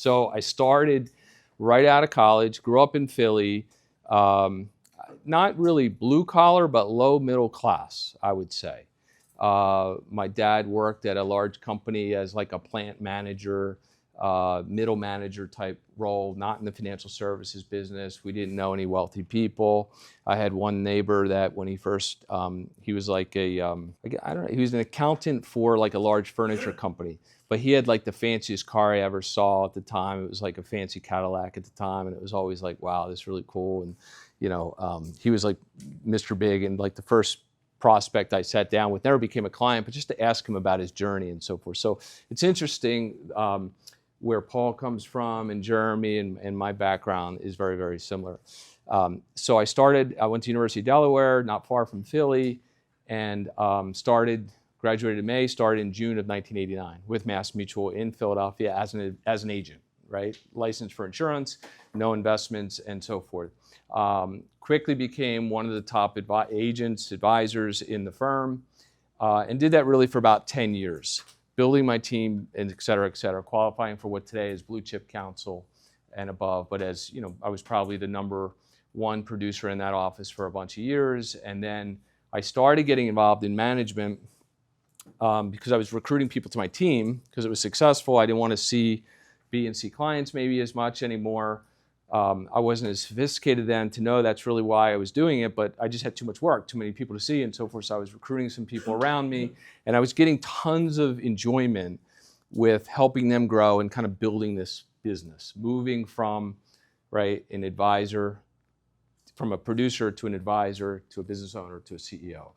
So I started right out of college, grew up in Philly, um, not really blue collar, but low middle class, I would say. My dad worked at a large company as like a plant manager, middle manager type role, not in the financial services business. We didn't know any wealthy people. I had one neighbor that when he first, he was like I don't know, he was an accountant for like a large furniture company, but he had like the fanciest car I ever saw at the time. It was like a fancy Cadillac at the time, and it was always like, wow, this is really cool. And he was like Mr. Big, and like the first prospect I sat down with never became a client, but just to ask him about his journey and so forth. So it's interesting where Paul comes from and Jeremy and my background is very, very similar. So I went to University of Delaware, not far from Philly, and graduated in May, started in June of 1989 with MassMutual in Philadelphia as an agent, right? Licensed for insurance, no investments, and so forth. Quickly became one of the top advisors in the firm, and did that really for about 10 years, building my team, and et cetera, qualifying for what today is Blue Chip Council and above. But as you know, I was probably the #1 producer in that office for a bunch of years. And then I started getting involved in management because I was recruiting people to my team because it was successful. I didn't want to see B and C clients maybe as much anymore. I wasn't as sophisticated then to know that's really why I was doing it, but I just had too much work, too many people to see and so forth. So I was recruiting some people around me, and I was getting tons of enjoyment with helping them grow and kind of building this business, moving from, right, an advisor, from a producer to an advisor to a business owner to a CEO.